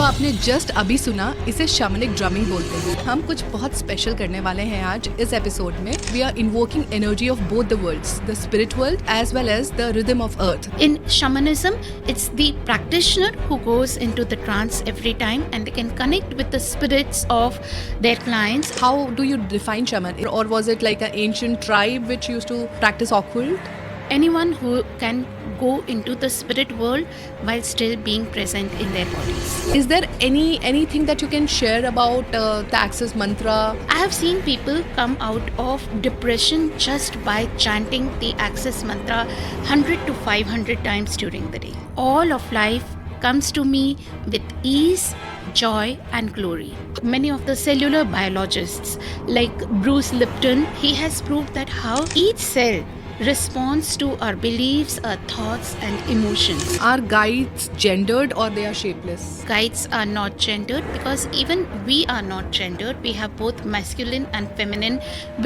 जो आपने जस्ट अभी सुना इसे शमनिक ड्रमिंग बोलते हैं। हम कुछ बहुत स्पेशल करने वाले हैं आज इस एपिसोड में। We are invoking energy of both the worlds, the spirit world as well as the rhythm of earth. In shamanism, it's the practitioner who goes into the trance every time and they can connect with the spirits of their clients. How do you define shaman? Or was it like an ancient tribe which used to practice occult? Anyone who can go into the spirit world while still being present in their bodies. Is there anything that you can share about the access mantra? I have seen people come out of depression just by chanting the access mantra 100 to 500 times during the day. All of life comes to me with ease, joy and glory. Many of the cellular biologists like Bruce Lipton, he has proved that how each cell responds to our beliefs, our thoughts and emotions. Are guides gendered or they are shapeless? Guides are not gendered because even we are not gendered. We have both masculine and feminine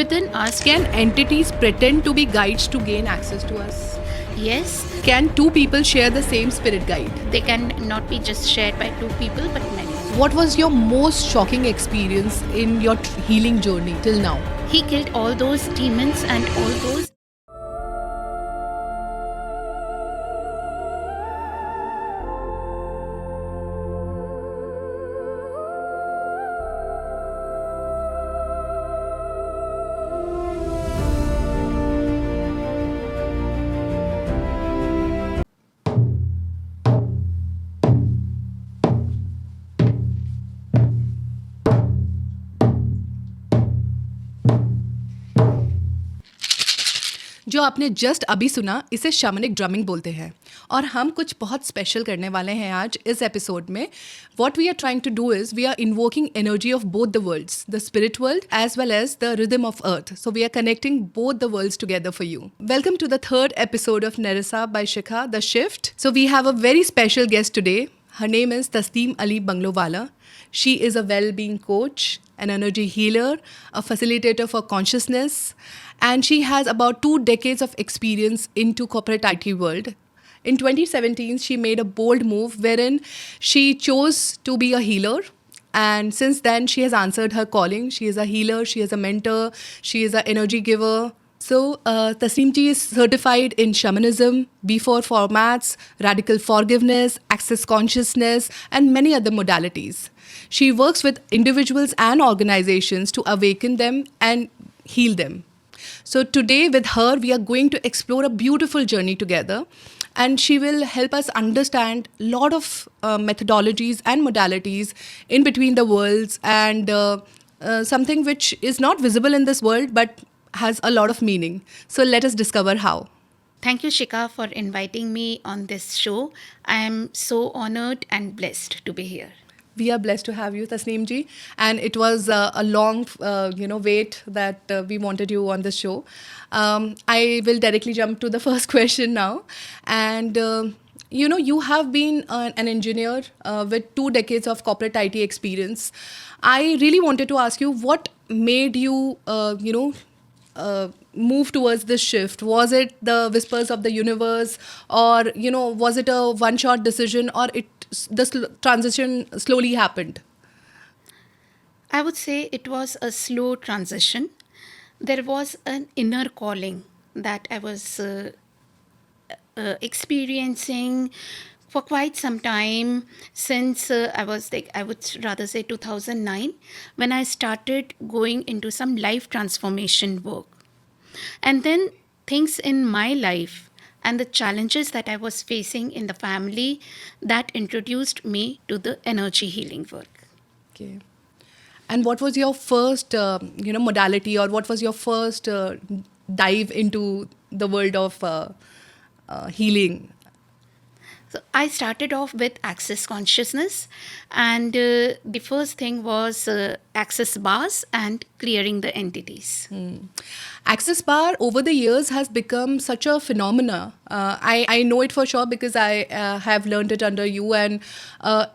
within us. Can entities pretend to be guides to gain access to us? Yes, Can two people share the same spirit guide? they can not be just shared by two people but many. What was your most shocking experience in your healing journey till now? He killed all those demons and all those जो आपने just अभी सुना इसे शमनिक drumming बोलते हैं और हम कुछ बहुत स्पेशल करने वाले हैं आज इस एपिसोड में. What we are trying to do is we are invoking energy of both the worlds, the spirit world as well as the rhythm of earth. So we are connecting both the worlds together for you. Welcome to the third episode of Nerissabyshikha, the shift. So we have a very special guest today. Her name is Tasneem Ali Bunglowala. She is a well-being coach, an energy healer, a facilitator for consciousness, and she has about 2 decades of experience into corporate IT world. In 2017, she made a bold move wherein she chose to be a healer. And since then, she has answered her calling. She is a healer, she is a mentor, she is an energy giver. So, Tasneem ji is certified in shamanism, B4 formats, radical forgiveness, access consciousness, and many other modalities. She works with individuals and organizations to awaken them and heal them. So today with her, we are going to explore a beautiful journey together. And she will help us understand a lot of methodologies and modalities in between the worlds and something which is not visible in this world but has a lot of meaning. So let us discover how. Thank you, Shikha, for inviting me on this show. I am so honored and blessed to be here. We are blessed to have you, Tasneem ji. And it was a long, wait that we wanted you on the show. I will directly jump to the first question now. And, you have been an engineer with 2 decades of corporate IT experience. I really wanted to ask you, what made you, move towards this shift? Was it the whispers of the universe, or was it a one-shot decision, or transition slowly happened? I would say it was a slow transition. There was an inner calling that I was experiencing for quite some time since I would rather say 2009, when I started going into some life transformation work. And then things in my life and the challenges that I was facing in the family, that introduced me to the energy healing work. Okay. And what was your first, modality, or what was your first dive into the world of healing? So I started off with access consciousness, and the first thing was access bars and clearing the entities. Access bar over the years has become such a phenomena. I know it for sure because I have learned it under you, and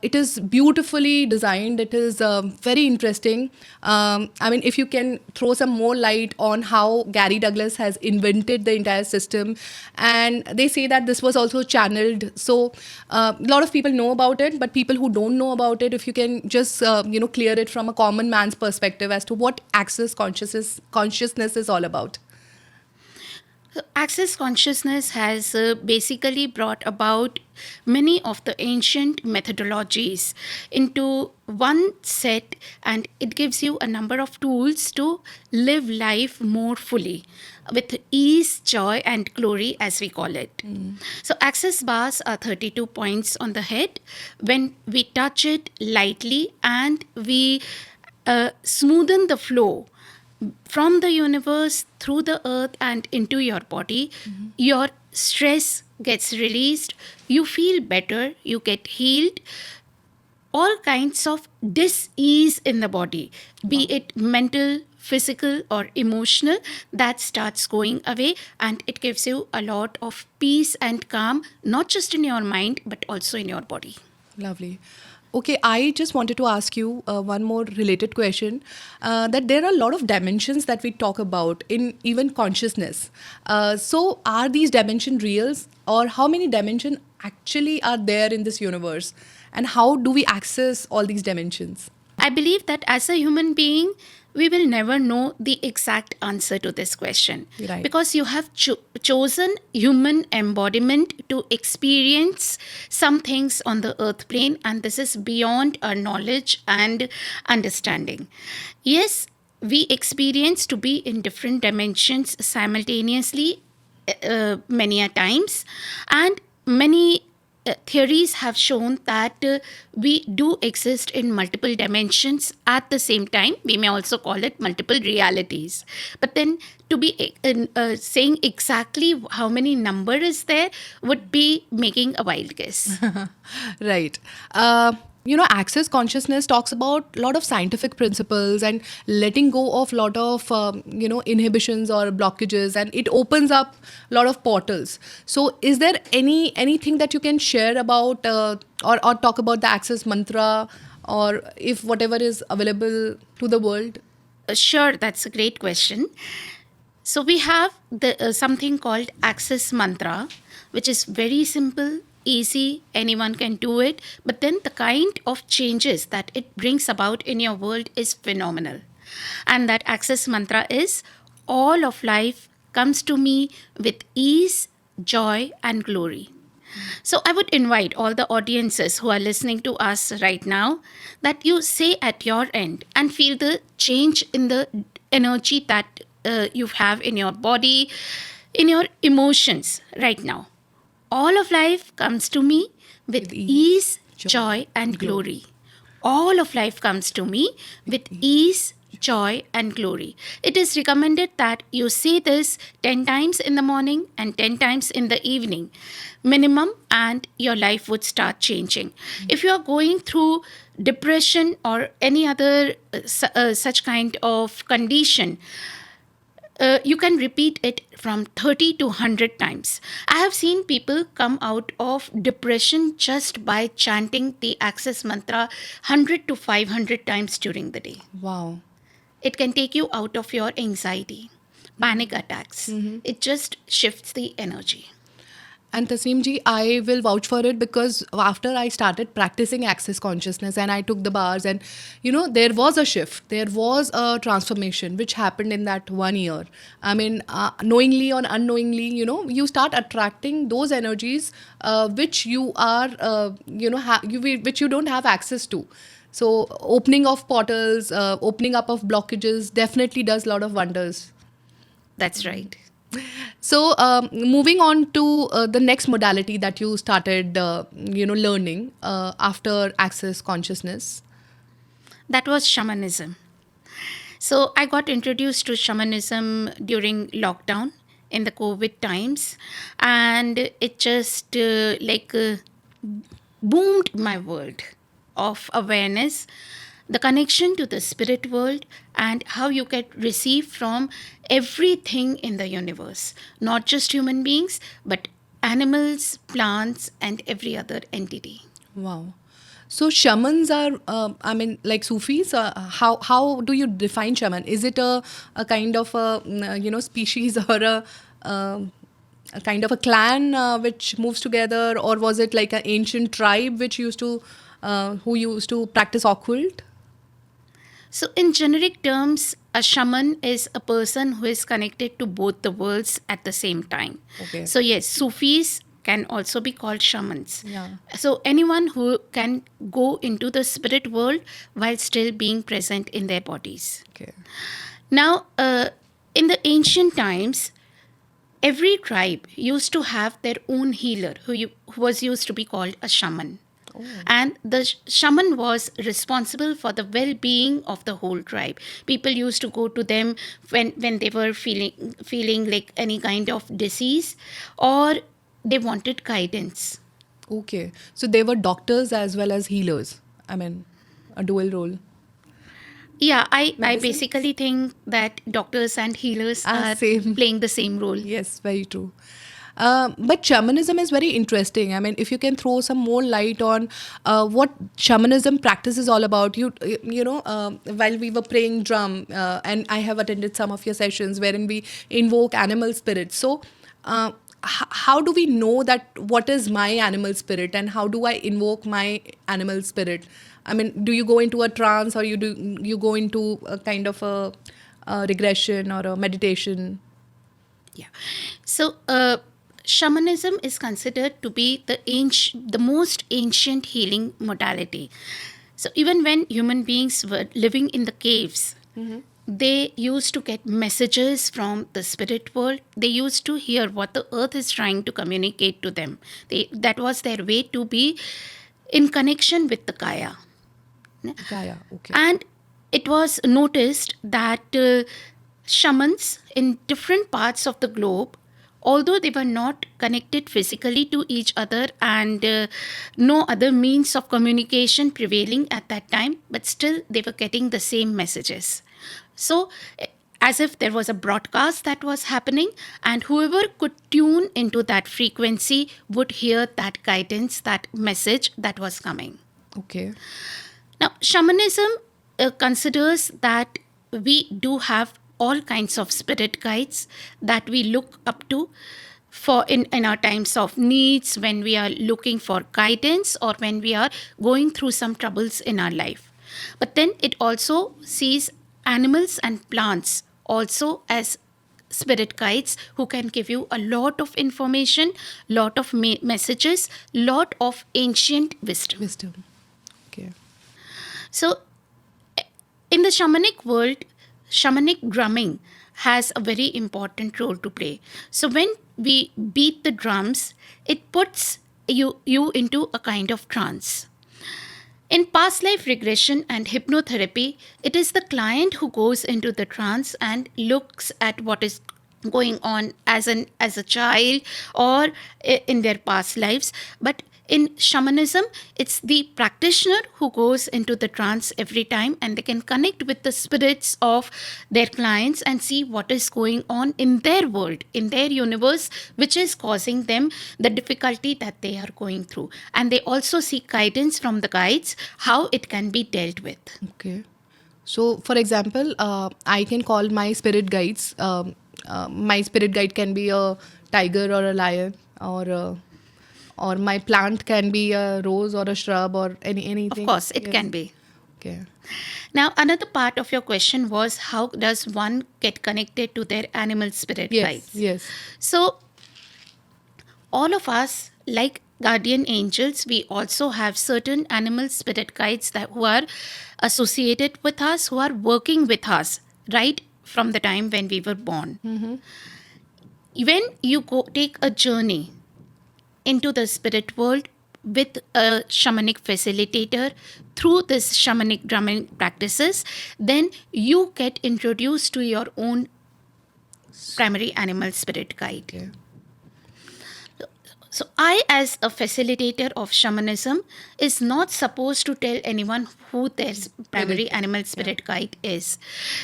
it is beautifully designed. It is very interesting. If you can throw some more light on how Gary Douglas has invented the entire system, and they say that this was also channeled. So a lot of people know about it, but people who don't know about it, if you can just clear it from a common man's perspective as to what access consciousness is all about. Access consciousness has basically brought about many of the ancient methodologies into one set, and it gives you a number of tools to live life more fully with ease, joy, and glory, as we call it. So, access bars are 32 points on the head. When we touch it lightly and we smoothen the flow from the universe through the earth and into your body, your stress gets released, you feel better, you get healed. All kinds of dis-ease in the body, be it mental, physical, or emotional, that starts going away, and it gives you a lot of peace and calm, not just in your mind, but also in your body. Lovely. Okay, I just wanted to ask you one more related question. That there are a lot of dimensions that we talk about in even consciousness. So, are these dimensions real, or how many dimensions actually are there in this universe? And how do we access all these dimensions? I believe that as a human being, we will never know the exact answer to this question. Right. Because you have chosen human embodiment to experience some things on the earth plane, and this is beyond our knowledge and understanding. Yes, we experience to be in different dimensions simultaneously many a times, and many theories have shown that we do exist in multiple dimensions at the same time. We may also call it multiple realities. But then to be saying exactly how many number is there would be making a wild guess. Right. Access consciousness talks about a lot of scientific principles and letting go of a lot of, inhibitions or blockages, and it opens up a lot of portals. So is there anything that you can share about or talk about the access mantra, or if whatever is available to the world? Sure, that's a great question. So we have the something called access mantra, which is very simple, easy, anyone can do it. But then the kind of changes that it brings about in your world is phenomenal. And that access mantra is, all of life comes to me with ease, joy, and glory. So I would invite all the audiences who are listening to us right now that you say at your end and feel the change in the energy that you have in your body, in your emotions right now. All of life comes to me with ease, joy, and glory. All of life comes to me with ease, joy, and glory. It is recommended that you say this 10 times in the morning and 10 times in the evening, minimum, and your life would start changing. If you are going through depression or any other such kind of condition, you can repeat it from 30 to 100 times. I have seen people come out of depression just by chanting the access mantra 100 to 500 times during the day. Wow. It can take you out of your anxiety, panic attacks. It just shifts the energy. And Tasneem ji, I will vouch for it, because after I started practicing access consciousness and I took the bars, and there was a shift, there was a transformation which happened in that 1 year. I mean, knowingly or unknowingly, you start attracting those energies which you are, which you don't have access to. So opening of portals, opening up of blockages definitely does a lot of wonders. That's right. So moving on to the next modality that you started, learning after access consciousness. That was shamanism. So I got introduced to shamanism during lockdown in the COVID times, and it just boomed my world of awareness, the connection to the spirit world, and how you get received from everything in the universe, not just human beings, but animals, plants, and every other entity. Wow. So shamans are, like Sufis. How do you define shaman? Is it a kind of a species, or a a kind of a clan which moves together, or was it like an ancient tribe which used to who used to practice occult? So, in generic terms, a shaman is a person who is connected to both the worlds at the same time. Okay. So, yes, Sufis can also be called shamans. Yeah. So, anyone who can go into the spirit world while still being present in their bodies. Okay. Now, in the ancient times, every tribe used to have their own healer who was used to be called a shaman. Oh. And the shaman was responsible for the well-being of the whole tribe. People used to go to them when they were feeling like any kind of disease, or they wanted guidance. Okay. So they were doctors as well as healers. I mean, a dual role. Yeah, I Medicine? basically think that doctors and healers are same. playing the same role. Yes, very true. But shamanism is very interesting. I mean, if you can throw some more light on what shamanism practice is all about. While we were playing drum, and I have attended some of your sessions wherein we invoke animal spirits. So, how do we know that what is my animal spirit, and how do I invoke my animal spirit? I mean, do you go into a trance, or you go into a kind of a regression or a meditation? Yeah. So, shamanism is considered to be the most ancient healing modality. So, even when human beings were living in the caves, they used to get messages from the spirit world. They used to hear what the earth is trying to communicate to them. That was their way to be in connection with the Kaya. Yeah, okay. And it was noticed that shamans in different parts of the globe, although they were not connected physically to each other and no other means of communication prevailing at that time, but still they were getting the same messages. So, as if there was a broadcast that was happening, and whoever could tune into that frequency would hear that guidance, that message that was coming. Okay. Now, shamanism considers that we do have all kinds of spirit guides that we look up to for in our times of needs, when we are looking for guidance or when we are going through some troubles in our life. But then it also sees animals and plants also as spirit guides who can give you a lot of information, lot of messages, lot of ancient wisdom. Okay. So, in the shamanic world, shamanic drumming has a very important role to play. So, when we beat the drums, it puts you into a kind of trance. In past life regression and hypnotherapy, it is the client who goes into the trance and looks at what is going on as a child or in their past lives. But in shamanism, it's the practitioner who goes into the trance every time, and they can connect with the spirits of their clients and see what is going on in their world, in their universe, which is causing them the difficulty that they are going through. And they also seek guidance from the guides, how it can be dealt with. Okay. So, for example, I can call my spirit guides. My spirit guide can be a tiger or a lion, or my plant can be a rose or a shrub or anything. Of course, it Yes. can be. Okay. Now, another part of your question was, how does one get connected to their animal spirit Yes. guides? Yes. So, all of us, like guardian angels, we also have certain animal spirit guides who are associated with us, who are working with us right from the time when we were born. When you take a journey into the spirit world with a shamanic facilitator through this shamanic drumming practices, then you get introduced to your own primary animal spirit guide. Okay. So I, as a facilitator of shamanism, is not supposed to tell anyone who their primary animal spirit guide is.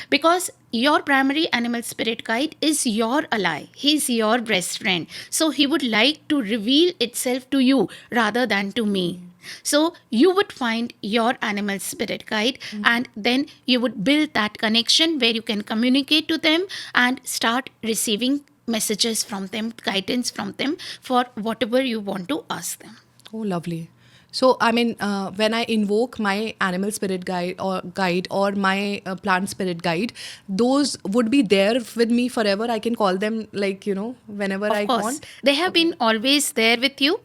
Because your primary animal spirit guide is your ally. He's your best friend. So he would like to reveal itself to you rather than to me. So you would find your animal spirit guide, and then you would build that connection where you can communicate to them and start receiving messages from them, guidance from them for whatever you want to ask them. Oh, lovely. So, I mean, when I invoke my animal spirit guide or my plant spirit guide, those would be there with me forever. I can call them like, whenever I Of course, want. they have been always there with you.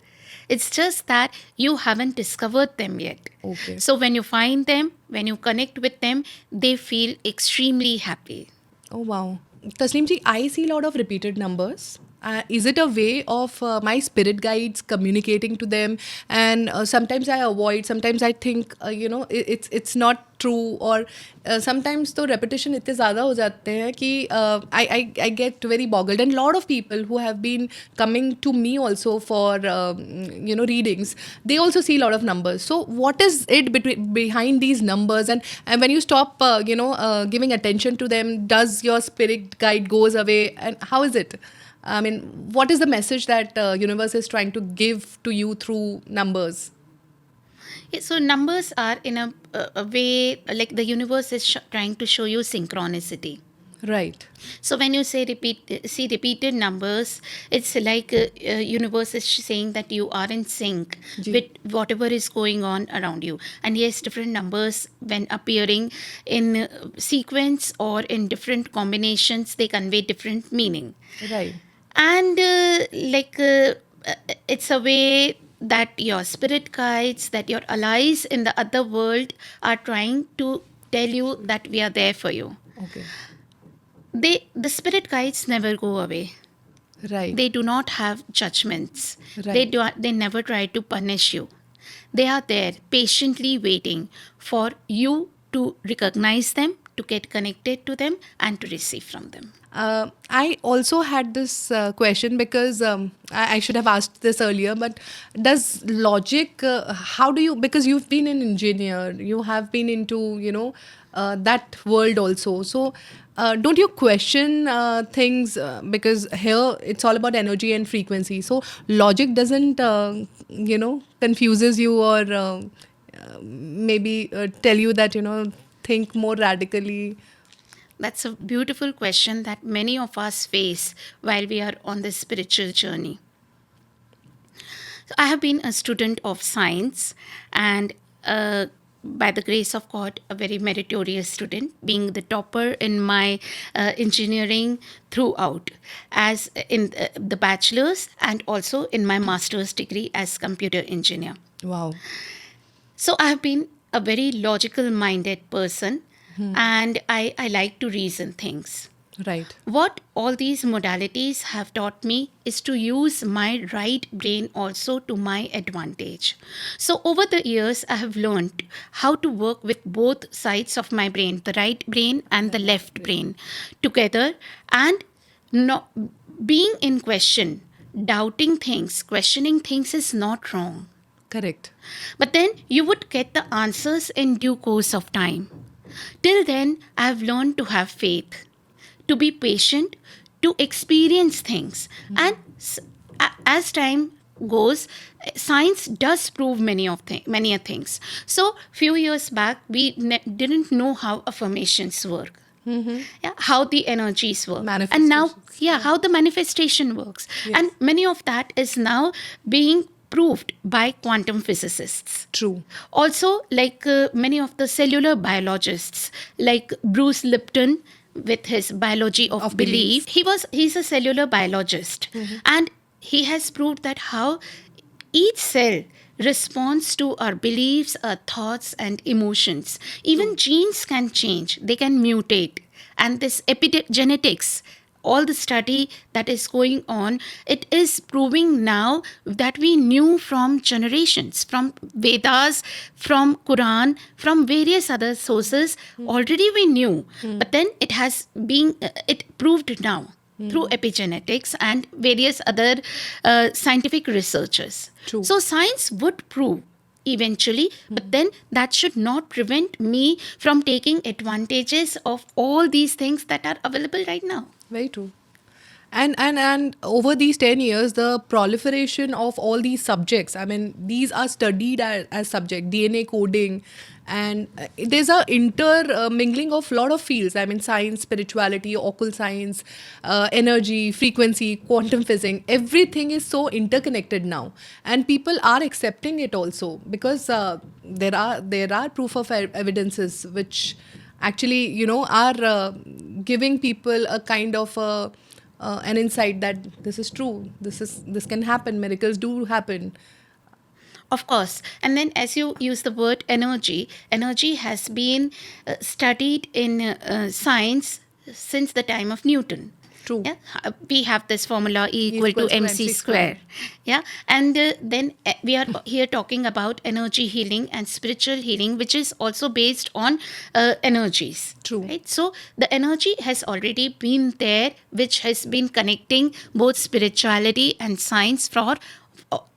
It's just that you haven't discovered them yet. Okay. So when you find them, when you connect with them, they feel extremely happy. Oh, wow. Tasneem ji, I see a lot of repeated numbers. Is it a way of my spirit guides communicating to them? And sometimes I avoid, sometimes I think, it's not true. Or sometimes तो repetition इतने ज़्यादा हो जाते हैं कि I get very boggled. And a lot of people who have been coming to me also for, readings, they also see a lot of numbers. So what is it behind these numbers? And when you stop, giving attention to them, does your spirit guide goes away? And how is it? I mean, what is the message that universe is trying to give to you through numbers? Yeah, so numbers are in a way like the universe is trying to show you synchronicity. Right. So when you see repeated numbers, it's like universe is saying that you are in sync with whatever is going on around you. And yes, different numbers when appearing in sequence or in different combinations, they convey different meaning. Right. And it's a way that your spirit guides, that your allies in the other world are trying to tell you that we are there for you. Okay. The spirit guides never go away. Right. They do not have judgments. Right. They never try to punish you. They are there patiently waiting for you to recognize them, to get connected to them, and to receive from them. I also had this question because I should have asked this earlier, but does logic, how do you, because you've been an engineer, you have been into, that world also. So don't you question things because here it's all about energy and frequency. So logic doesn't, confuses you or maybe tell you that, think more radically. That's a beautiful question that many of us face while we are on this spiritual journey. So I have been a student of science and by the grace of God, a very meritorious student, being the topper in my engineering throughout, as in the bachelor's and also in my master's degree as computer engineer. Wow. So I have been a very logical minded person. And I like to reason things. Right. What all these modalities have taught me is to use my right brain also to my advantage. So over the years, I have learned how to work with both sides of my brain, the right brain and the left brain, together, and not being in question, doubting things, questioning things is not wrong. Correct. But then you would get the answers in due course of time. Till then, I have learned to have faith, to be patient, to experience things. And as time goes, science does prove many things. So, few years back, we didn't know how affirmations work. Yeah, how the energies work. And now, how the manifestation works. Yes. And many of that is now being proved by quantum physicists. True. Also, like many of the cellular biologists, like Bruce Lipton with his biology of belief, he's a cellular biologist. And he has proved that how each cell responds to our beliefs, our thoughts and emotions. Even genes can change, they can mutate. And this epigenetics, all the study that is going on, it is proving now that we knew from generations, from Vedas, from Quran, from various other sources. Already we knew, but then it has been, it proved now through epigenetics and various other scientific researchers. True. So science would prove eventually, but then that should not prevent me from taking advantages of all these things that are available right now. Very true. And over these 10 years, the proliferation of all these subjects, I mean, these are studied as subject, DNA coding, and there's a intermingling of lot of fields. I mean, science, spirituality, occult science, energy, frequency, quantum physics, everything is so interconnected now, and people are accepting it also, because there are proof of evidences which actually, are giving people a kind of an insight that this is true, this can happen, miracles do happen. Of course. And then, as you use the word energy, energy has been studied in science since the time of Newton. True. Yeah, we have this formula E equal to equals to mc MC square. Yeah, and then we are here talking about energy healing and spiritual healing, which is also based on energies. True. Right. So the energy has already been there, which has been connecting both spirituality and science for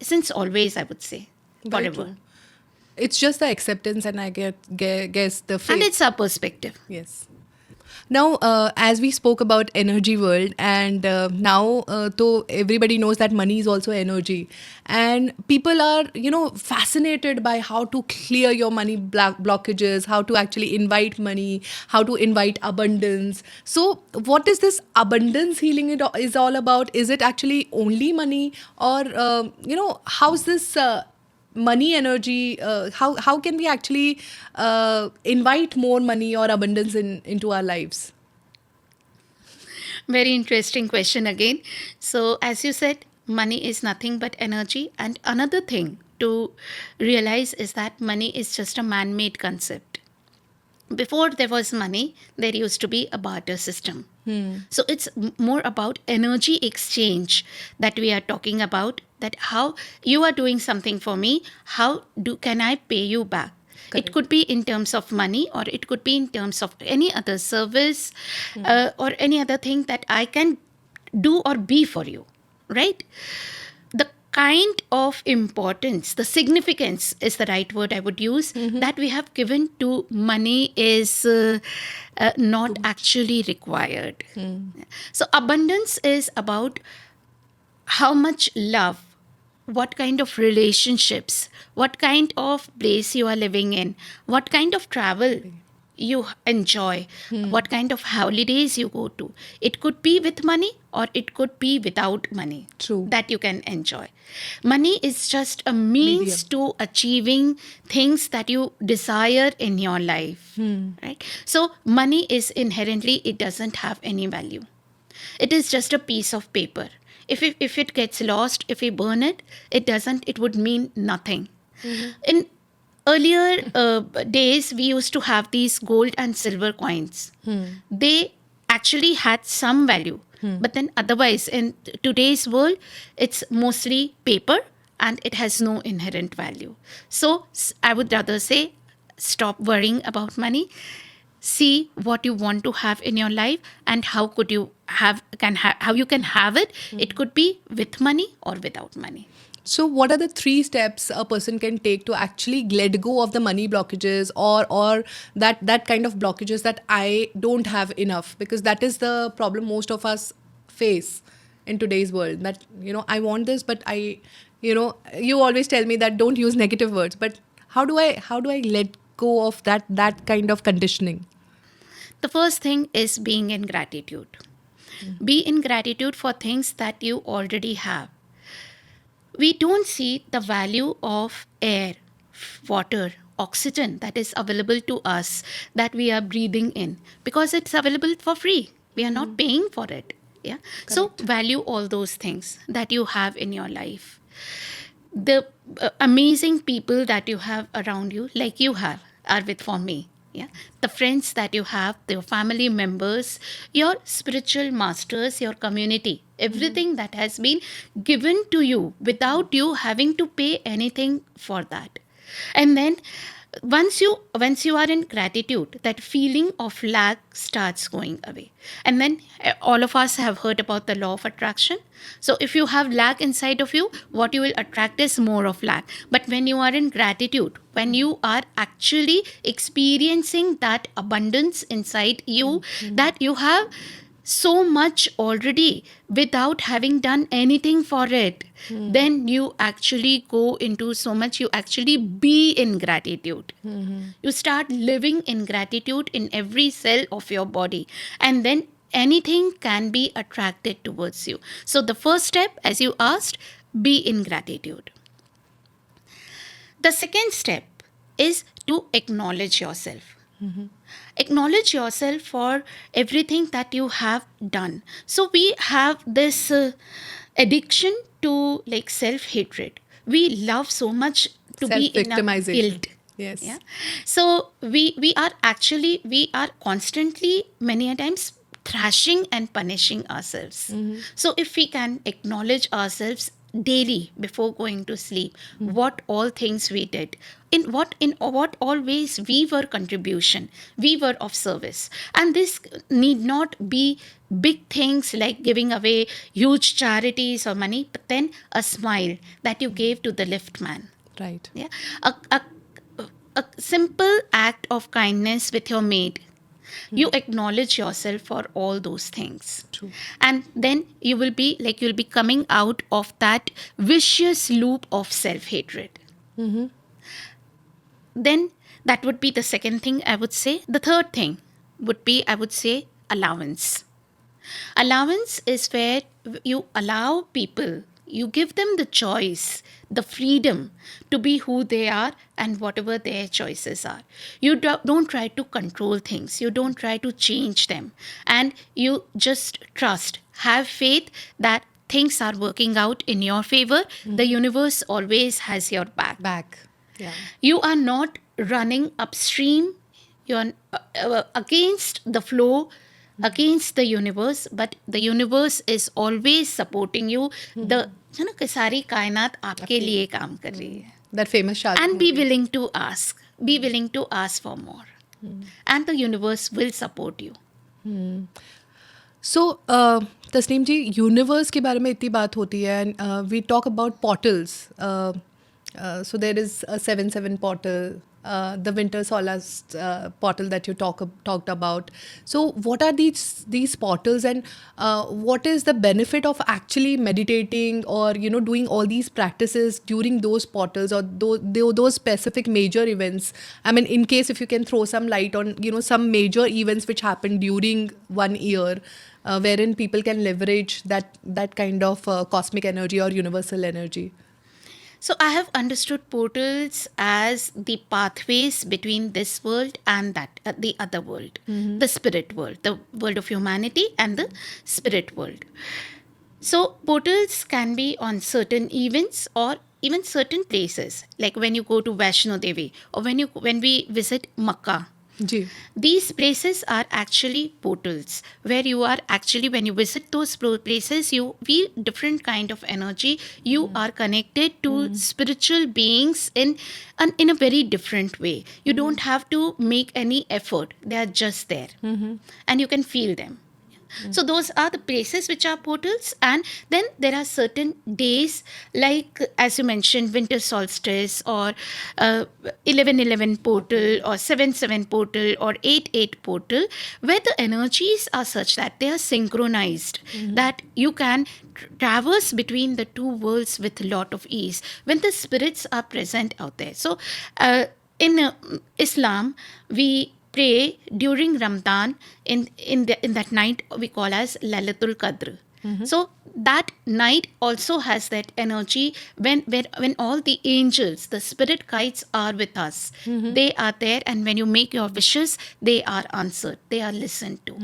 since always, I would say. Very Forever. true. It's just the acceptance, and I guess the faith. And it's our perspective. Yes. Now, as we spoke about energy world, and now, though everybody knows that money is also energy, and people are, fascinated by how to clear your money blockages, how to actually invite money, how to invite abundance. So, what is this abundance healing is all about? Is it actually only money, or how's this? Money energy, how can we actually invite more money or abundance into our lives? Very interesting question again. So, as you said, money is nothing but energy. And another thing to realize is that money is just a man made concept. Before there was money, there used to be a barter system. So it's more about energy exchange that we are talking about, that how you are doing something for me, how can I pay you back? Correct. It could be in terms of money, or it could be in terms of any other service, or any other thing that I can do or be for you, right? The kind of importance, the significance is the right word I would use, that we have given to money is not actually required. So abundance is about how much love, what kind of relationships, what kind of place you are living in, what kind of travel you enjoy, what kind of holidays you go to. It could be with money, or it could be without money. True. That you can enjoy. Money is just a means to achieving things that you desire in your life. Right? So money is inherently, it doesn't have any value. It is just a piece of paper. If it gets lost, if we burn it, it would mean nothing. In earlier days, we used to have these gold and silver coins. They actually had some value. But then otherwise, in today's world, it's mostly paper and it has no inherent value. So I would rather say, stop worrying about money. See what you want to have in your life, and how could you how you can have it. It could be with money or without money. So, what are the 3 steps a person can take to actually let go of the money blockages, or that kind of blockages that I don't have enough? Because that is the problem most of us face in today's world. That I want this, but you always tell me that don't use negative words. But how do I let go of that kind of conditioning? The first thing is being in gratitude. Be in gratitude for things that you already have. We don't see the value of air, water, oxygen that is available to us, that we are breathing in, because it's available for free. We are not paying for it. Yeah. So value all those things that you have in your life. The amazing people that you have around you, like you have, are with for me. Yeah. The friends that you have, your family members, your spiritual masters, your community, everything that has been given to you without you having to pay anything for that. And then once you are in gratitude, that feeling of lack starts going away. And then all of us have heard about the law of attraction. So if you have lack inside of you, what you will attract is more of lack. But when you are in gratitude, when you are actually experiencing that abundance inside you, that you have so much already without having done anything for it, then you actually go into so much, you actually be in gratitude. You start living in gratitude in every cell of your body, and then anything can be attracted towards you. So the first step, as you asked, be in gratitude. The second step is to acknowledge yourself. Acknowledge yourself for everything that you have done. So we have this addiction to like self-hatred. We love so much to be in a Self-victimization. guilt. Yes. Yeah. So we are constantly many a times thrashing and punishing ourselves. So if we can acknowledge ourselves daily before going to sleep, what all things we did, in what all ways we were contribution, we were of service. And this need not be big things like giving away huge charities or money, but then a smile that you gave to the lift man. Right. Yeah. A simple act of kindness with your maid. You acknowledge yourself for all those things. True. And then you'll be coming out of that vicious loop of self-hatred. Then that would be the second thing I would say. The third thing would be, I would say, allowance. Allowance is where you allow people, you give them the choice, the freedom to be who they are and whatever their choices are. You don't try to control things, you don't try to change them, and you just trust, have faith that things are working out in your favor. The universe always has your back. Yeah. You are not running upstream, you're against the flow, against the universe, but the universe is always supporting you. The सारी कायनात आपके लिए काम कर रही है. That famous Shah And be willing to ask. Be willing to ask for more. And the universe will support you. So, Tasneem ji, universe के बारे में इतनी बात होती है, and we talk about portals. So there is a 7/7 portal, the winter solace portal that you talked about. So what are these portals, and what is the benefit of actually meditating or doing all these practices during those portals or those specific major events? I mean, in case if you can throw some light on some major events which happen during 1 year, wherein people can leverage that kind of cosmic energy or universal energy. So I have understood portals as the pathways between this world and that the other world, the spirit world, the world of humanity and the spirit world. So portals can be on certain events or even certain places, like when you go to Vaishno Devi or when we visit Makkah. Ji. These places are actually portals where you are actually, when you visit those places, you feel different kind of energy. You are connected to spiritual beings in a very different way. You don't have to make any effort. They are just there. And you can feel them. So those are the places which are portals. And then there are certain days, like as you mentioned, winter solstice or 11/11 portal or 7/7 portal or 8/8 portal, where the energies are such that they are synchronized, that you can traverse between the two worlds with a lot of ease when the spirits are present out there. So in Islam, we pray during Ramadan in that night we call as Lailatul Qadr. So that night also has that energy when all the angels, the spirit guides are with us. They are there, and when you make your wishes, they are answered, they are listened to.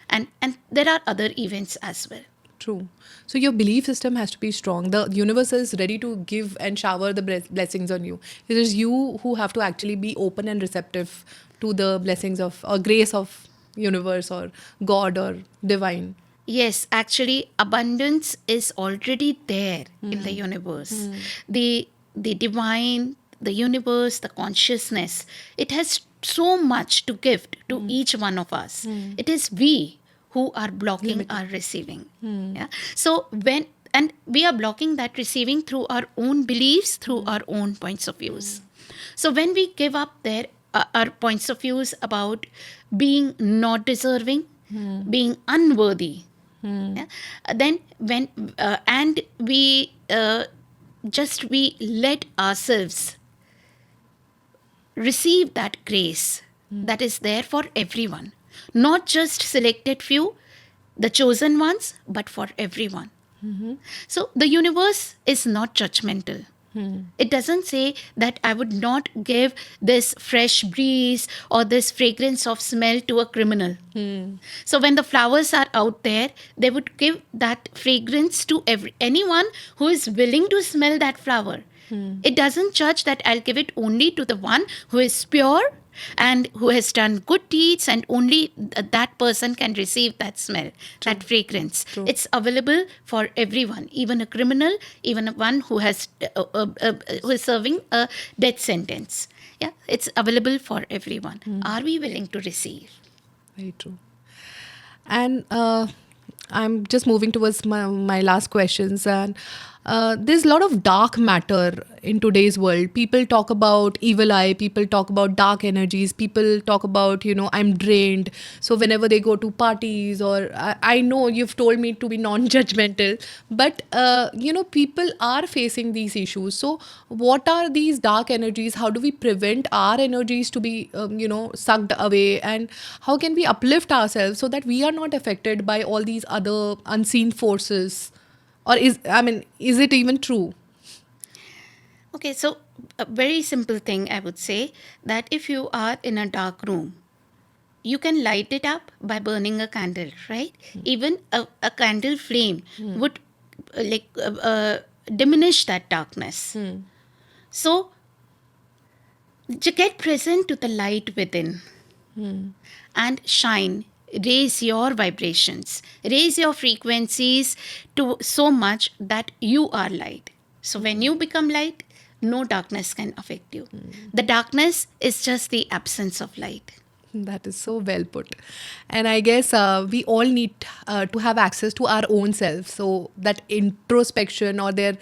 And there are other events as well. True. So your belief system has to be strong. The universe is ready to give and shower the blessings on you. It is you who have to actually be open and receptive to the blessings of or grace of universe or God or divine. Yes, actually, abundance is already there in the universe. The divine, the universe, the consciousness, it has so much to give to each one of us. It is we who are blocking our receiving. Yeah. So and we are blocking that receiving through our own beliefs, through our own points of views. So when we give up our points of views about being not deserving, being unworthy. Yeah? Then when and we we let ourselves receive that grace that is there for everyone, not just selected few, the chosen ones, but for everyone. So the universe is not judgmental. It doesn't say that I would not give this fresh breeze or this fragrance of smell to a criminal. So when the flowers are out there, they would give that fragrance to anyone who is willing to smell that flower. It doesn't judge that I'll give it only to the one who is pure and who has done good deeds, and only that person can receive that smell, that fragrance. It's available for everyone, even a criminal, even one who has who is serving a death sentence. Yeah, it's available for everyone. Are we willing to receive? Very true. And I'm just moving towards my last questions. And there's a lot of dark matter in today's world. People talk about evil eye. People talk about dark energies. People talk about, I'm drained. So whenever they go to parties, or I know you've told me to be non-judgmental, but, people are facing these issues. So what are these dark energies? How do we prevent our energies to be, sucked away? And how can we uplift ourselves so that we are not affected by all these other unseen forces? Or is it even true? Okay, so a very simple thing I would say, that if you are in a dark room, you can light it up by burning a candle, right? Even a candle flame would diminish that darkness. So get present to the light within and shine. Raise your vibrations, raise your frequencies to so much that you are light. So when you become light, no darkness can affect you. The darkness is just the absence of light. That is so well put. And I guess we all need to have access to our own self. So that introspection or the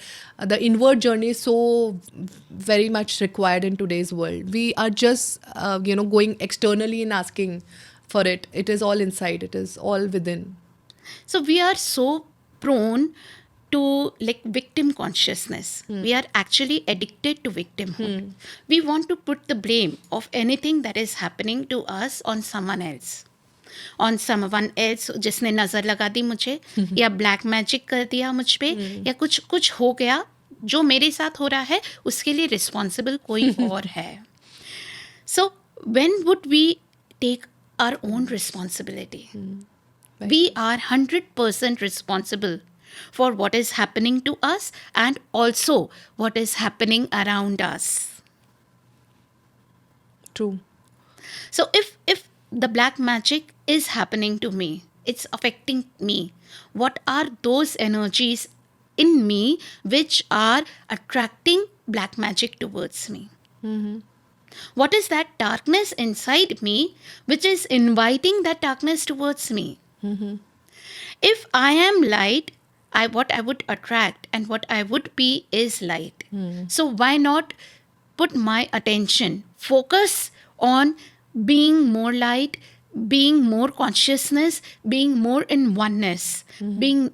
inward journey is so very much required in today's world. We are just, going externally and asking for it. It is all inside. It is all within. So we are so prone to victim consciousness. We are actually addicted to victimhood. We want to put the blame of anything that is happening to us on someone else. On someone else जिसने नजर लगा दी मुझे, या black magic कर दिया मुझ पे, या कुछ हो गया जो मेरे साथ हो रहा है, उसके लिए रिस्पॉन्सिबल कोई और है. So when would we take our own responsibility? We are 100% responsible for what is happening to us and also what is happening around us. True. So if the black magic is happening to me, it's affecting me, what are those energies in me which are attracting black magic towards me? What is that darkness inside me which is inviting that darkness towards me? If I am light, what I would attract and what I would be is light. So why not put my attention, focus on being more light, being more consciousness, being more in oneness, being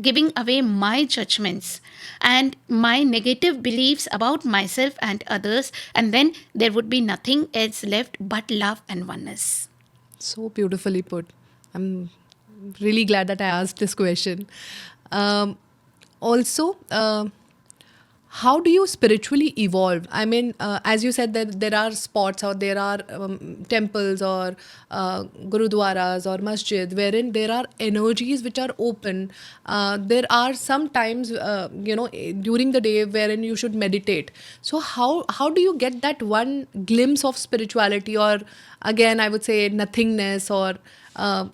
giving away my judgments and my negative beliefs about myself and others, and then there would be nothing else left but love and oneness. So beautifully put. I'm really glad that I asked this question. Also, how do you spiritually evolve? I mean, as you said, that there are spots or there are temples or gurudwaras or masjid wherein there are energies which are open. There are some times, during the day wherein you should meditate. So how do you get that one glimpse of spirituality, or again, I would say nothingness, or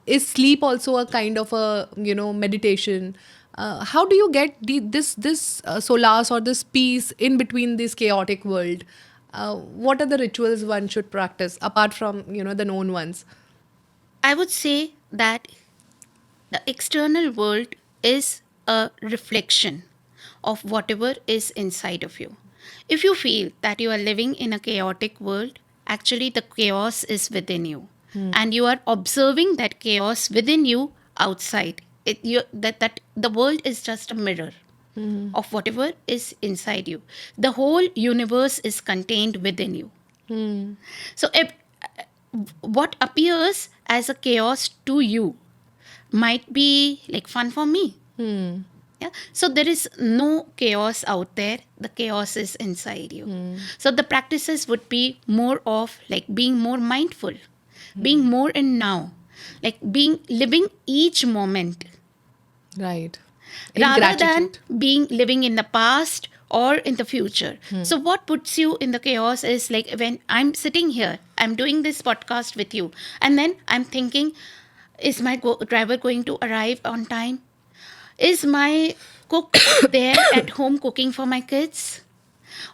is sleep also a kind of a, meditation? How do you get this solace or this peace in between this chaotic world? What are the rituals one should practice apart from the known ones? I would say that the external world is a reflection of whatever is inside of you. If you feel that you are living in a chaotic world, actually the chaos is within you. and you are observing that chaos within you outside. That the world is just a mirror of whatever is inside you. The whole universe is contained within you. So if, what appears as a chaos to you might be like fun for me. Yeah. So there is no chaos out there. The chaos is inside you. So the practices would be more of like being more mindful, being more in now, like living each moment Right. In rather gratitude. than being living in the past or in the future. So what puts you in the chaos is like when I'm sitting here, I'm doing this podcast with you, and then I'm thinking, is my driver going to arrive on time? Is my cook there at home cooking for my kids?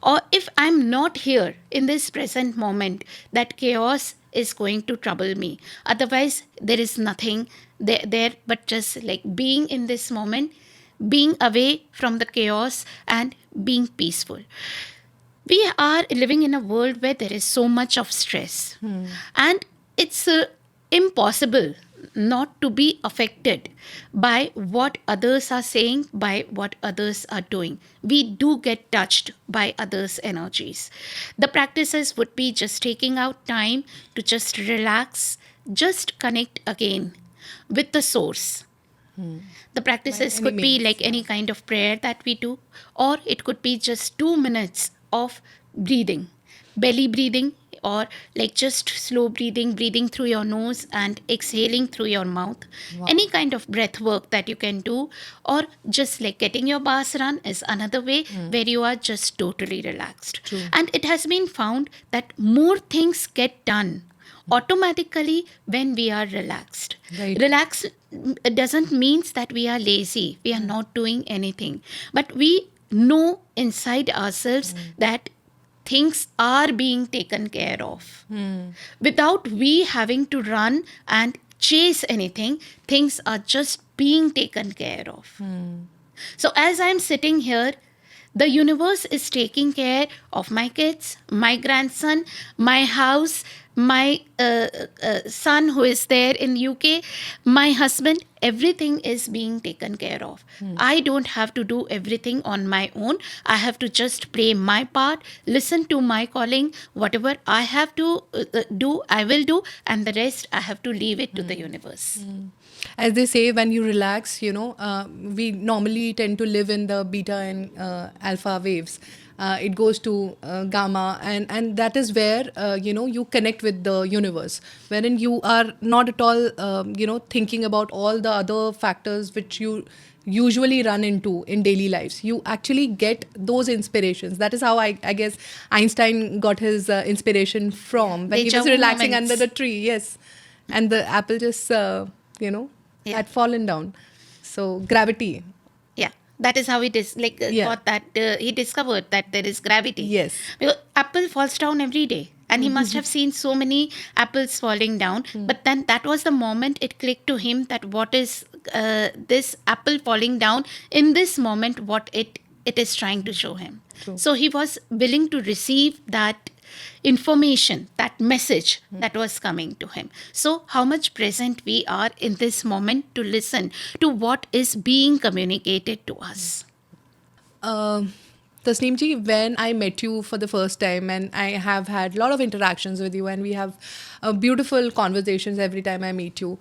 Or if I'm not here in this present moment, that chaos is going to trouble me. Otherwise, there is nothing there but just like being in this moment, being away from the chaos and being peaceful. We are living in a world where there is so much of stress, and it's impossible not to be affected by what others are saying, by what others are doing. We do get touched by others' energies. The practices would be just taking out time to just relax, just connect again with the source. The practices By any could be means, like any kind of prayer that we do, or it could be just 2 minutes of breathing, belly breathing, or like just slow breathing, breathing through your nose and exhaling through your mouth. Any kind of breath work that you can do, or just like getting your bas run is another way where you are just totally relaxed. True. And it has been found that more things get done automatically when we are relaxed. Right. Relax doesn't means that we are lazy, we are not doing anything, but we know inside ourselves that things are being taken care of. Without we having to run and chase anything, things are just being taken care of. So as I'm sitting here, the universe is taking care of my kids, my grandson, my house, my son who is there in UK, my husband. Everything is being taken care of. I don't have to do everything on my own. I have to just play my part, listen to my calling. Whatever I have to do, I will do, and the rest I have to leave it to the universe. As they say, when you relax, we normally tend to live in the beta and alpha waves. It goes to gamma, and that is where you connect with the universe, wherein you are not at all thinking about all the other factors which you usually run into in daily lives. You actually get those inspirations. That is how I guess Einstein got his inspiration from, when he Deja was vu relaxing moments. under the tree. Yes, and the apple just Yeah. had fallen down. So gravity. Yeah, that is how it is. Like Yeah. got that he discovered that there is gravity. Yes. Because apple falls down every day, and he must have seen so many apples falling down. But then that was the moment it clicked to him that what is this apple falling down in this moment? What it is trying to show him. True. So he was willing to receive that information, that message that was coming to him. So how much present we are in this moment to listen to what is being communicated to us. Tasneem ji, when I met you for the first time, and I have had a lot of interactions with you, and we have beautiful conversations every time I meet you.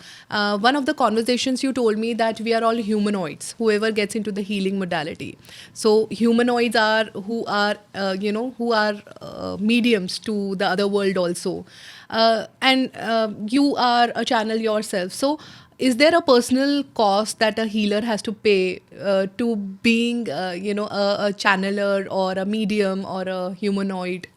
One of the conversations you told me that we are all humanoids, whoever gets into the healing modality. So humanoids are who are mediums to the other world also, and you are a channel yourself. So is there a personal cost that a healer has to pay to being, a channeler or a medium or a humanoid?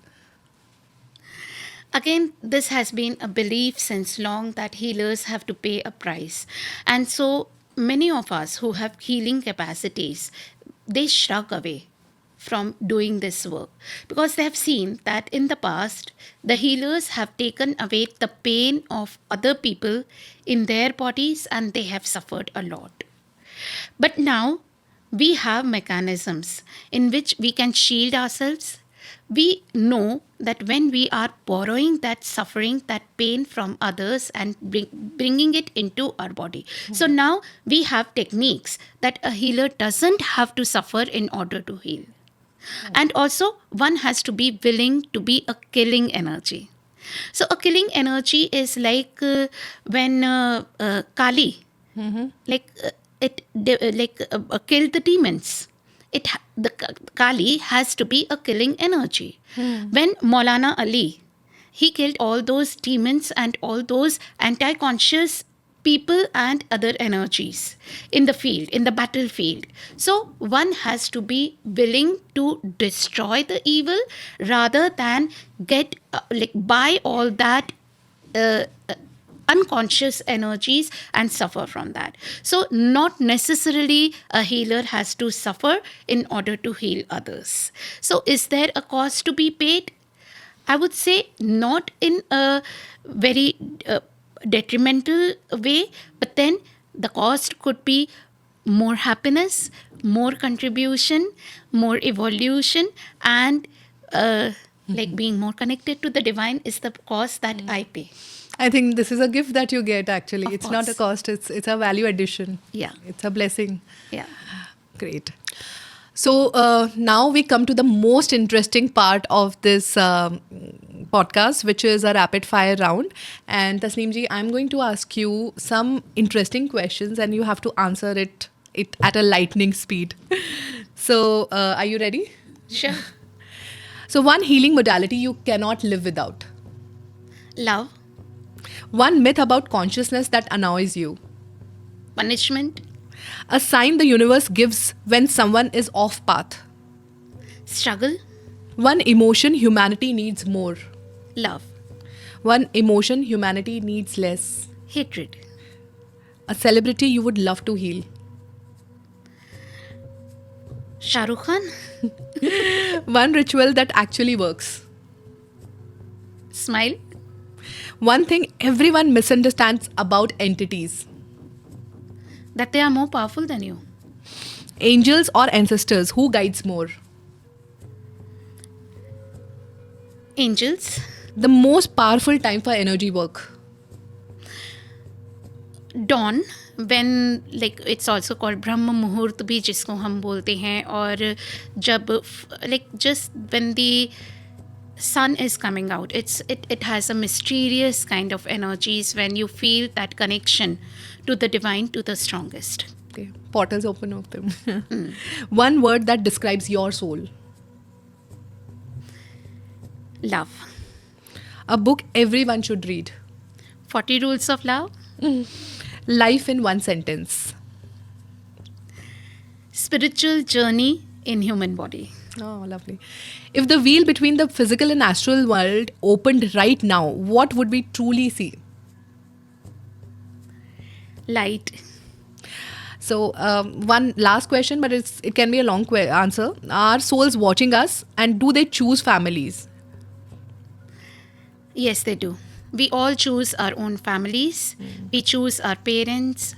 Again, this has been a belief since long that healers have to pay a price. And so many of us who have healing capacities, they shrug away from doing this work because they have seen that in the past, the healers have taken away the pain of other people in their bodies and they have suffered a lot. But now we have mechanisms in which we can shield ourselves, we know that when we are borrowing that suffering, that pain from others and bringing it into our body. So now we have techniques that a healer doesn't have to suffer in order to heal. And also, one has to be willing to be a killing energy. So a killing energy is like when Kali, like kill the demons. The Kali has to be a killing energy. When Maulana Ali, he killed all those demons and all those anti-conscious people and other energies in the field, in the battlefield. So one has to be willing to destroy the evil rather than get buy all that unconscious energies and suffer from that. So not necessarily a healer has to suffer in order to heal others. So is there a cost to be paid? I would say not in a very detrimental way, but then the cost could be more happiness, more contribution, more evolution, and like being more connected to the divine is the cost that I pay. I think this is a gift that you get actually. Of It's course. not a cost, it's a value addition. Yeah. It's a blessing. Yeah. Great. So now we come to the most interesting part of this podcast, which is a rapid fire round. And Tasneem ji, I'm going to ask you some interesting questions and you have to answer it at a lightning speed. So are you ready? Sure. So one healing modality you cannot live without. Love, One myth about consciousness that annoys you. punishment, A sign the universe gives when someone is off path. struggle, One emotion humanity needs more. love, One emotion humanity needs less. hatred, A celebrity you would love to heal. Shah Rukh Khan, One ritual that actually works. smile, One thing everyone misunderstands about entities. that they are more powerful than you. Angels or ancestors, who guides more? Angels, The most powerful time for energy work. dawn, when like it's also called ब्रह्म मुहूर्त भी जिसको हम बोलते हैं, और जब like just when the sun is coming out, it has a mysterious kind of energies when you feel that connection to the divine, to the strongest. Okay. Portals open of them. One word that describes your soul. Love. A book everyone should read. 40 Rules of Love. Life in one sentence. Spiritual journey in human body. Oh, lovely. If the wheel between the physical and astral world opened right now, what would we truly see? Light. So, one last question, but it can be a long answer. Are souls watching us, and do they choose families? Yes, they do. We all choose our own families. We choose our parents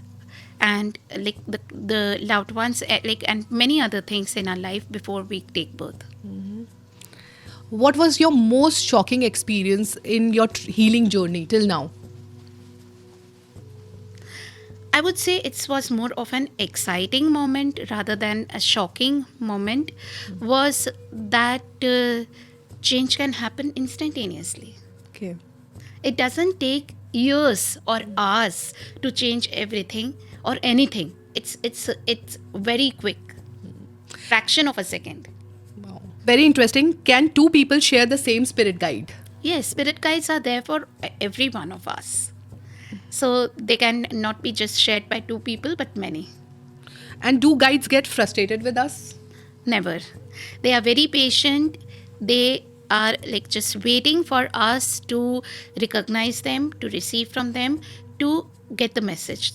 and like the loved ones, like, and many other things in our life before we take birth. What was your most shocking experience in your healing journey till now? I would say it was more of an exciting moment rather than a shocking moment. Was that change can happen instantaneously. Okay. It doesn't take years or hours to change everything or anything. It's very quick. Fraction of a second. Wow. Very interesting. Can two people share the same spirit guide? Yes, spirit guides are there for every one of us. So they can not be just shared by two people, but many. And do guides get frustrated with us? Never. They are very patient. They are like just waiting for us to recognize them, to receive from them, to get the message.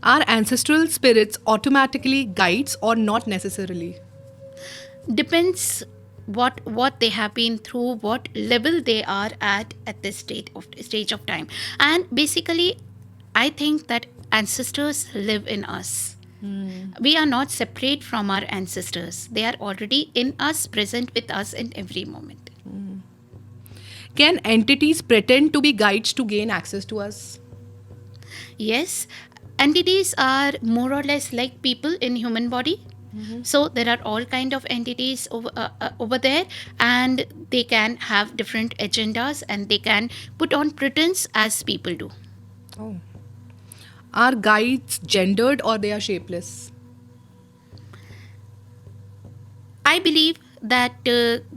Are ancestral spirits automatically guides or not necessarily? Depends what they have been through, what level they are at this stage of time. And basically, I think that ancestors live in us. We are not separate from our ancestors. They are already in us, present with us in every moment. Can entities pretend to be guides to gain access to us? Yes, entities are more or less like people in human body. So there are all kind of entities over there, and they can have different agendas, and they can put on pretense as people do. Oh. Are guides gendered or they are shapeless? I believe that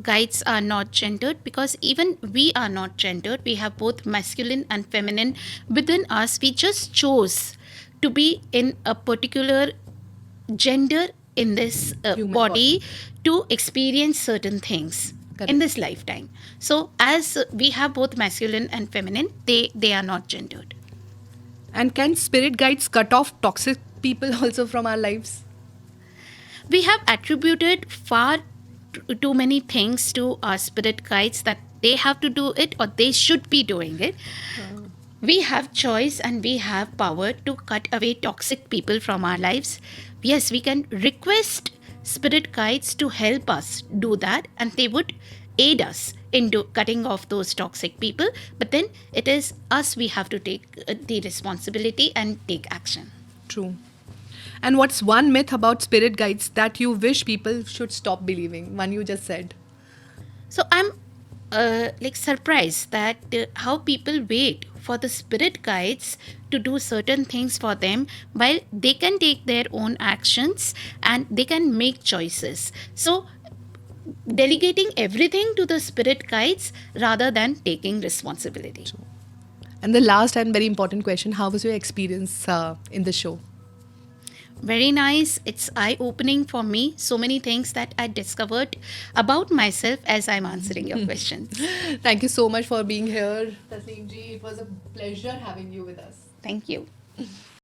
guides are not gendered, because even we are not gendered. We have both masculine and feminine within us. We just chose to be in a particular gender in this Human body to experience certain things Correct. in this lifetime. So as we have both masculine and feminine, they are not gendered. And can spirit guides cut off toxic people also from our lives? We have attributed far too many things to our spirit guides that they have to do it or they should be doing it. We have choice and we have power to cut away toxic people from our lives. Yes, we can request spirit guides to help us do that, and they would aid us into cutting off those toxic people. But then it is us, we have to take the responsibility and take action. True. And what's one myth about spirit guides that you wish people should stop believing? One you just said. So I'm surprised that how people wait for the spirit guides to do certain things for them, while they can take their own actions and they can make choices. So delegating everything to the spirit guides rather than taking responsibility. And the last and very important question, how was your experience in the show? Very nice. It's eye-opening for me. So many things that I discovered about myself as I'm answering your questions. Thank you so much for being here, Tasneem ji. It was a pleasure having you with us. Thank you.